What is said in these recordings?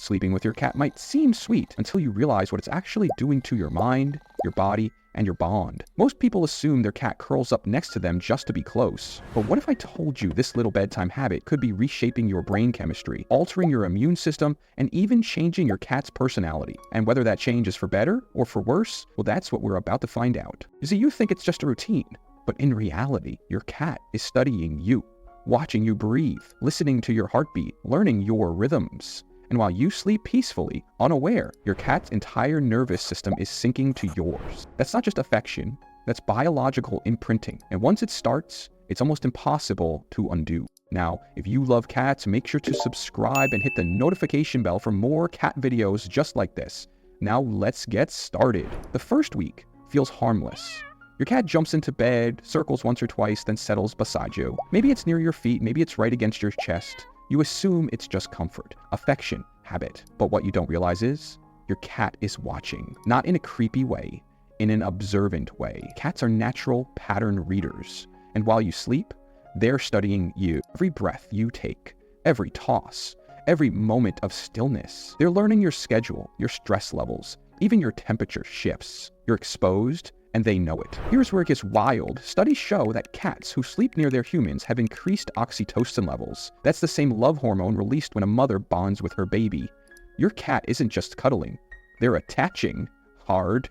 Sleeping with your cat might seem sweet until you realize what it's actually doing to your mind, your body, and your bond. Most people assume their cat curls up next to them just to be close. But what if I told you this little bedtime habit could be reshaping your brain chemistry, altering your immune system, and even changing your cat's personality? And whether that change is for better or for worse, well, that's what we're about to find out. You see, you think it's just a routine, but in reality, your cat is studying you, watching you breathe, listening to your heartbeat, learning your rhythms. And while you sleep peacefully, unaware, your cat's entire nervous system is syncing to yours. That's not just affection, that's biological imprinting. And once it starts, it's almost impossible to undo. Now, if you love cats, make sure to subscribe and hit the notification bell for more cat videos just like this. Now let's get started. The first week feels harmless. Your cat jumps into bed, circles once or twice, then settles beside you. Maybe it's near your feet, maybe it's right against your chest. You assume it's just comfort, affection, habit. But what you don't realize is, your cat is watching. Not in a creepy way, in an observant way. Cats are natural pattern readers. And while you sleep, they're studying you. Every breath you take, every toss, every moment of stillness. They're learning your schedule, your stress levels, even your temperature shifts. You're exposed, and they know it. Here's where it gets wild. Studies show that cats who sleep near their humans have increased oxytocin levels. That's the same love hormone released when a mother bonds with her baby. Your cat isn't just cuddling, they're attaching hard.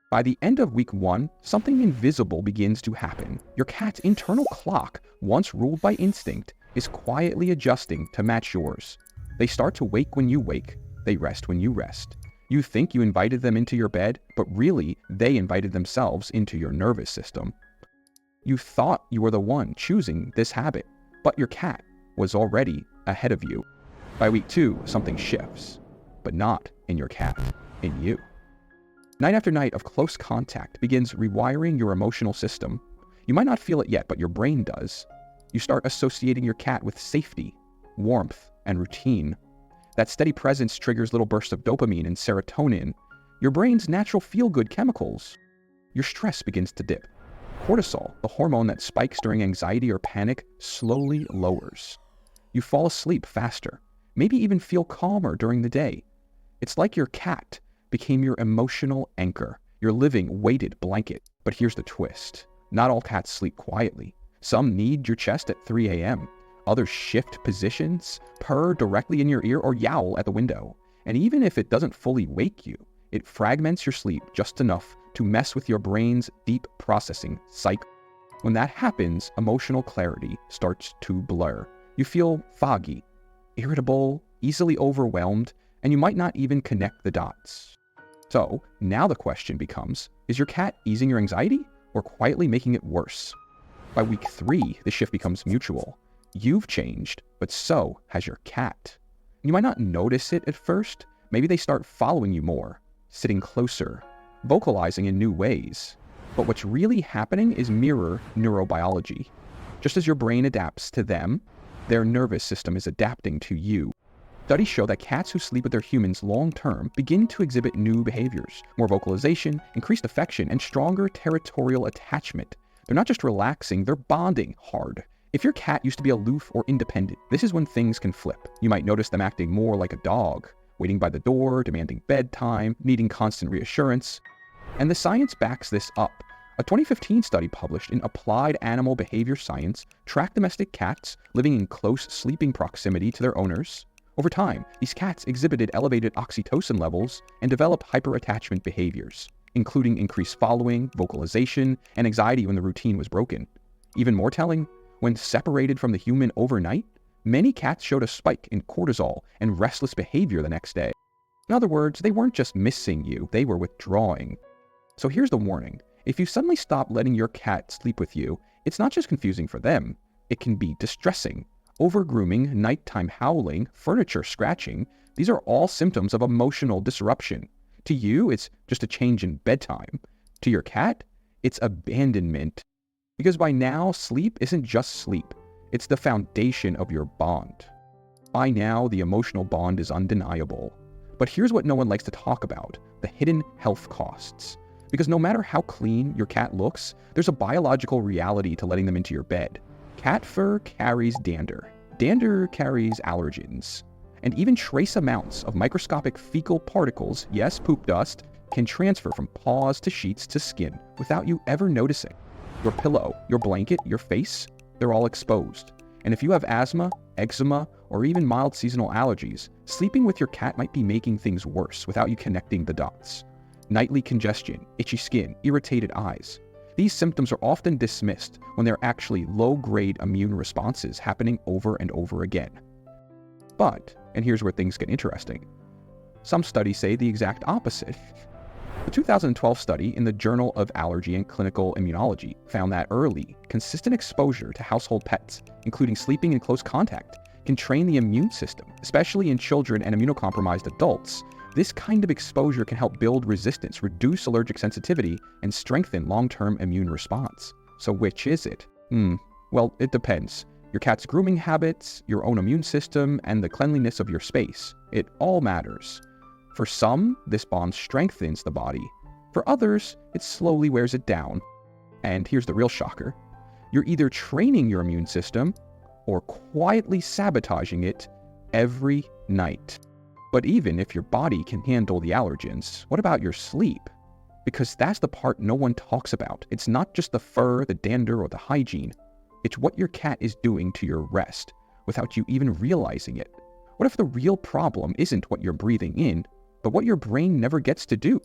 By the end of week 1, something invisible begins to happen. Your cat's internal clock, once ruled by instinct, is quietly adjusting to match yours. They start to wake when you wake, they rest when you rest. You think you invited them into your bed, but really, they invited themselves into your nervous system. You thought you were the one choosing this habit, but your cat was already ahead of you. By week 2, something shifts, but not in your cat, in you. Night after night of close contact begins rewiring your emotional system. You might not feel it yet, but your brain does. You start associating your cat with safety, warmth, and routine. That steady presence triggers little bursts of dopamine and serotonin, your brain's natural feel-good chemicals. Your stress begins to dip. Cortisol, the hormone that spikes during anxiety or panic, slowly lowers. You fall asleep faster, maybe even feel calmer during the day. It's like your cat became your emotional anchor, your living weighted blanket. But here's the twist. Not all cats sleep quietly. Some need your chest at 3 a.m. Others shift positions, purr directly in your ear, or yowl at the window. And even if it doesn't fully wake you, it fragments your sleep just enough to mess with your brain's deep processing cycle. When that happens, emotional clarity starts to blur. You feel foggy, irritable, easily overwhelmed, and you might not even connect the dots. So now the question becomes, is your cat easing your anxiety or quietly making it worse? By week 3, the shift becomes mutual. You've changed, but so has your cat. You might not notice it at first. Maybe they start following you more, sitting closer, vocalizing in new ways. But what's really happening is mirror neurobiology. Just as your brain adapts to them, their nervous system is adapting to you. Studies show that cats who sleep with their humans long-term begin to exhibit new behaviors, more vocalization, increased affection, and stronger territorial attachment. They're not just relaxing, they're bonding hard. If your cat used to be aloof or independent, this is when things can flip. You might notice them acting more like a dog, waiting by the door, demanding bedtime, needing constant reassurance. And the science backs this up. A 2015 study published in Applied Animal Behavior Science tracked domestic cats living in close sleeping proximity to their owners. Over time, these cats exhibited elevated oxytocin levels and developed hyperattachment behaviors, including increased following, vocalization, and anxiety when the routine was broken. Even more telling, when separated from the human overnight, many cats showed a spike in cortisol and restless behavior the next day. In other words, they weren't just missing you, they were withdrawing. So here's the warning. If you suddenly stop letting your cat sleep with you, it's not just confusing for them, it can be distressing. Overgrooming, nighttime howling, furniture scratching, these are all symptoms of emotional disruption. To you, it's just a change in bedtime. To your cat, it's abandonment. Because by now, sleep isn't just sleep. It's the foundation of your bond. By now, the emotional bond is undeniable. But here's what no one likes to talk about, the hidden health costs. Because no matter how clean your cat looks, there's a biological reality to letting them into your bed. Cat fur carries dander. Dander carries allergens. And even trace amounts of microscopic fecal particles, yes, poop dust, can transfer from paws to sheets to skin without you ever noticing. Your pillow, your blanket, your face, they're all exposed. And if you have asthma, eczema, or even mild seasonal allergies, sleeping with your cat might be making things worse without you connecting the dots. Nightly congestion, itchy skin, irritated eyes. These symptoms are often dismissed when they're actually low-grade immune responses happening over and over again. But, and here's where things get interesting, some studies say the exact opposite. The 2012 study in the Journal of Allergy and Clinical Immunology found that early, consistent exposure to household pets, including sleeping in close contact, can train the immune system, especially in children and immunocompromised adults. This kind of exposure can help build resistance, reduce allergic sensitivity, and strengthen long-term immune response. So which is it? Well, it depends. Your cat's grooming habits, your own immune system, and the cleanliness of your space. It all matters. For some, this bond strengthens the body. For others, it slowly wears it down. And here's the real shocker. You're either training your immune system or quietly sabotaging it every night. But even if your body can handle the allergens, what about your sleep? Because that's the part no one talks about. It's not just the fur, the dander, or the hygiene. It's what your cat is doing to your rest without you even realizing it. What if the real problem isn't what you're breathing in, but what your brain never gets to do?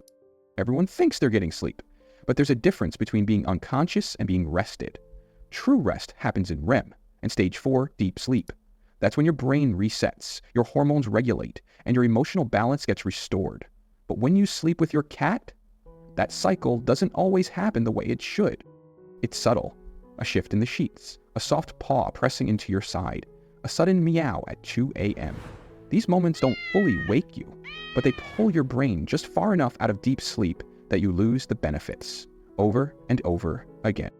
Everyone thinks they're getting sleep, but there's a difference between being unconscious and being rested. True rest happens in REM and stage 4 deep sleep. That's when your brain resets, your hormones regulate, and your emotional balance gets restored. But when you sleep with your cat, that cycle doesn't always happen the way it should. It's subtle. A shift in the sheets, a soft paw pressing into your side, a sudden meow at 2 a.m. These moments don't fully wake you, but they pull your brain just far enough out of deep sleep that you lose the benefits, over and over again.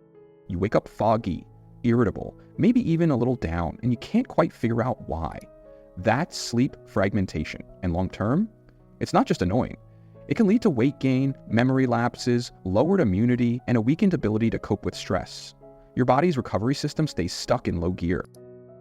You wake up foggy, irritable, maybe even a little down, and you can't quite figure out why. That's sleep fragmentation, and long term, it's not just annoying. It can lead to weight gain, memory lapses, lowered immunity, and a weakened ability to cope with stress. Your body's recovery system stays stuck in low gear.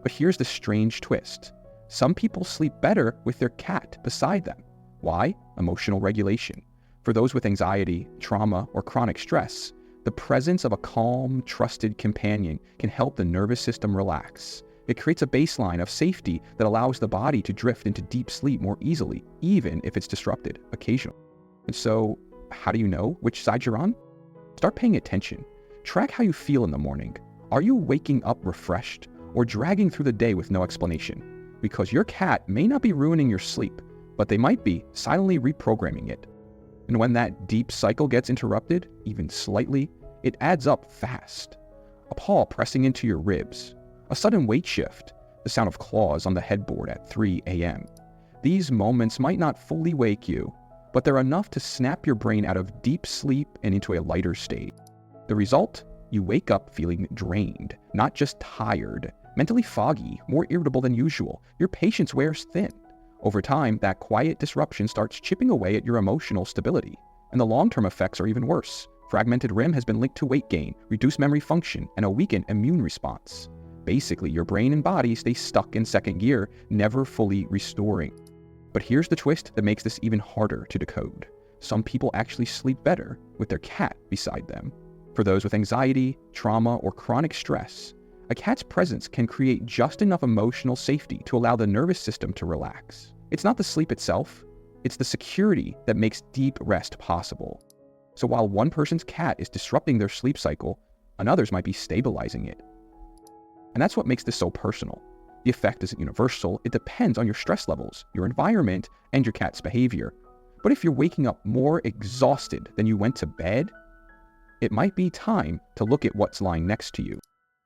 But here's the strange twist. Some people sleep better with their cat beside them. Why? Emotional regulation. For those with anxiety, trauma, or chronic stress, the presence of a calm, trusted companion can help the nervous system relax. It creates a baseline of safety that allows the body to drift into deep sleep more easily, even if it's disrupted occasionally. And so, how do you know which side you're on? Start paying attention. Track how you feel in the morning. Are you waking up refreshed or dragging through the day with no explanation? Because your cat may not be ruining your sleep, but they might be silently reprogramming it. And when that deep cycle gets interrupted, even slightly, it adds up fast. A paw pressing into your ribs, a sudden weight shift, the sound of claws on the headboard at 3 a.m. These moments might not fully wake you, but they're enough to snap your brain out of deep sleep and into a lighter state. The result? You wake up feeling drained, not just tired, mentally foggy, more irritable than usual. Your patience wears thin. Over time, that quiet disruption starts chipping away at your emotional stability. And the long-term effects are even worse. Fragmented REM has been linked to weight gain, reduced memory function, and a weakened immune response. Basically, your brain and body stay stuck in second gear, never fully restoring. But here's the twist that makes this even harder to decode. Some people actually sleep better with their cat beside them. For those with anxiety, trauma, or chronic stress, a cat's presence can create just enough emotional safety to allow the nervous system to relax. It's not the sleep itself, it's the security that makes deep rest possible. So while one person's cat is disrupting their sleep cycle, another's might be stabilizing it. And that's what makes this so personal. The effect isn't universal, it depends on your stress levels, your environment, and your cat's behavior. But if you're waking up more exhausted than you went to bed, it might be time to look at what's lying next to you.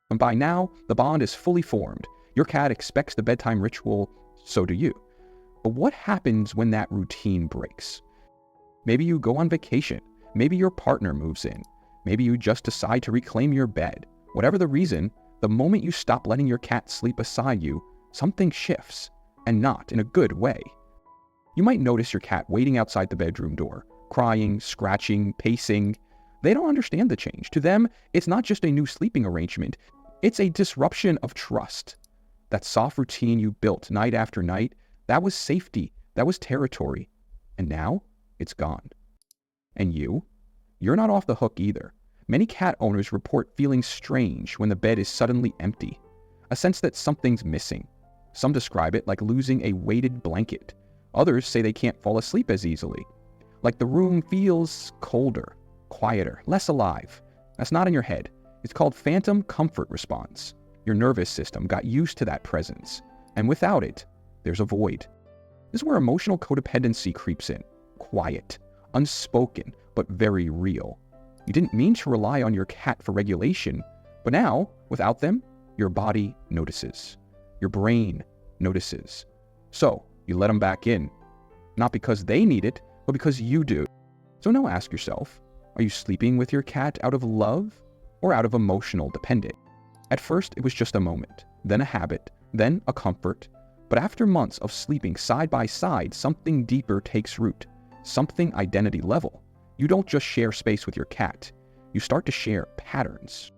And by now, the bond is fully formed. Your cat expects the bedtime ritual, so do you. But what happens when that routine breaks? Maybe you go on vacation. Maybe your partner moves in. Maybe you just decide to reclaim your bed. Whatever the reason, the moment you stop letting your cat sleep beside you, something shifts, and not in a good way. You might notice your cat waiting outside the bedroom door, crying, scratching, pacing. They don't understand the change. To them, it's not just a new sleeping arrangement, it's a disruption of trust. That soft routine you built night after night, That was safety. That was territory. And now it's gone. And you're not off the hook either. Many cat owners report feeling strange when the bed is suddenly empty, a sense that something's missing. Some describe it like losing a weighted blanket. Others say they can't fall asleep as easily, like the room feels colder, quieter, less alive. That's not in your head. It's called phantom comfort response. Your nervous system got used to that presence, and without it, there's a void. This is where emotional codependency creeps in. Quiet, unspoken, but very real. You didn't mean to rely on your cat for regulation, but now, without them, your body notices. Your brain notices. So, you let them back in. Not because they need it, but because you do. So now ask yourself, are you sleeping with your cat out of love or out of emotional dependence? At first, it was just a moment, then a habit, then a comfort. But after months of sleeping side by side, something deeper takes root, something identity level. You don't just share space with your cat, you start to share patterns.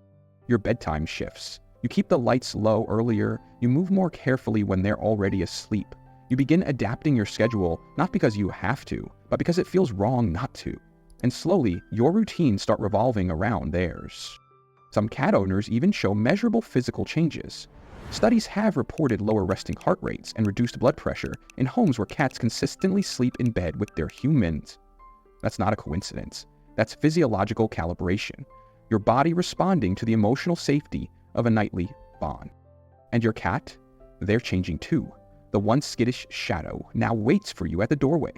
Your bedtime shifts. You keep the lights low earlier, you move more carefully when they're already asleep. You begin adapting your schedule, not because you have to, but because it feels wrong not to. And slowly, your routines start revolving around theirs. Some cat owners even show measurable physical changes. Studies have reported lower resting heart rates and reduced blood pressure in homes where cats consistently sleep in bed with their humans. That's not a coincidence. That's physiological calibration. Your body responding to the emotional safety of a nightly bond. And your cat? They're changing too. The once skittish shadow now waits for you at the doorway.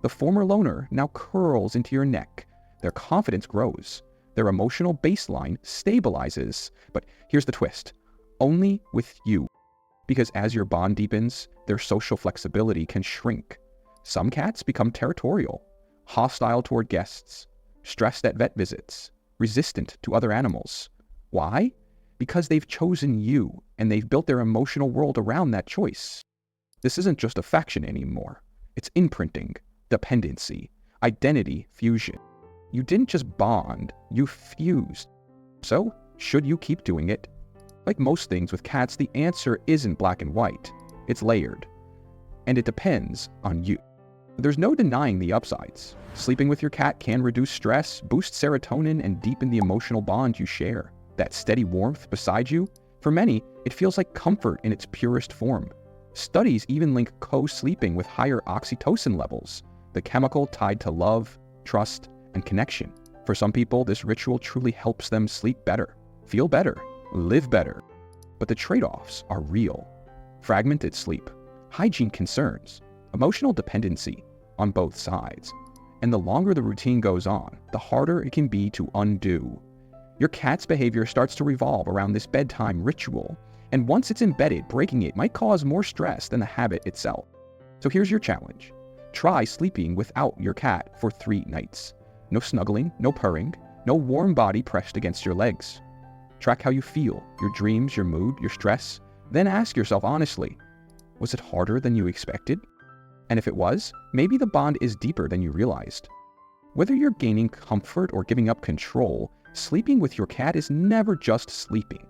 The former loner now curls into your neck. Their confidence grows. Their emotional baseline stabilizes. But here's the twist. Only with you. Because as your bond deepens, their social flexibility can shrink. Some cats become territorial, hostile toward guests, stressed at vet visits, resistant to other animals. Why? Because they've chosen you, and they've built their emotional world around that choice. This isn't just affection anymore. It's imprinting, dependency, identity fusion. You didn't just bond, you fused. So, should you keep doing it? Like most things with cats, the answer isn't black and white. It's layered. And it depends on you. There's no denying the upsides. Sleeping with your cat can reduce stress, boost serotonin, and deepen the emotional bond you share. That steady warmth beside you, for many, it feels like comfort in its purest form. Studies even link co-sleeping with higher oxytocin levels, the chemical tied to love, trust, and connection. For some people, this ritual truly helps them sleep better, feel better, live better. But the trade-offs are real. Fragmented sleep, hygiene concerns, emotional dependency on both sides. And the longer the routine goes on, the harder it can be to undo. Your cat's behavior starts to revolve around this bedtime ritual, and once it's embedded, breaking it might cause more stress than the habit itself. So here's your challenge. Try sleeping without your cat for 3 nights. No snuggling, no purring, no warm body pressed against your legs. Track how you feel, your dreams, your mood, your stress. Then ask yourself honestly, was it harder than you expected? And if it was, maybe the bond is deeper than you realized. Whether you're gaining comfort or giving up control, sleeping with your cat is never just sleeping.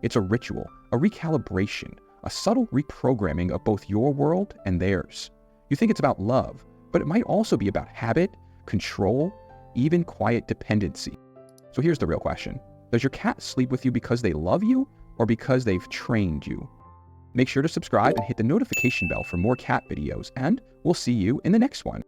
It's a ritual, a recalibration, a subtle reprogramming of both your world and theirs. You think it's about love, but it might also be about habit, control, even quiet dependency. So here's the real question. Does your cat sleep with you because they love you or because they've trained you? Make sure to subscribe and hit the notification bell for more cat videos, and we'll see you in the next one.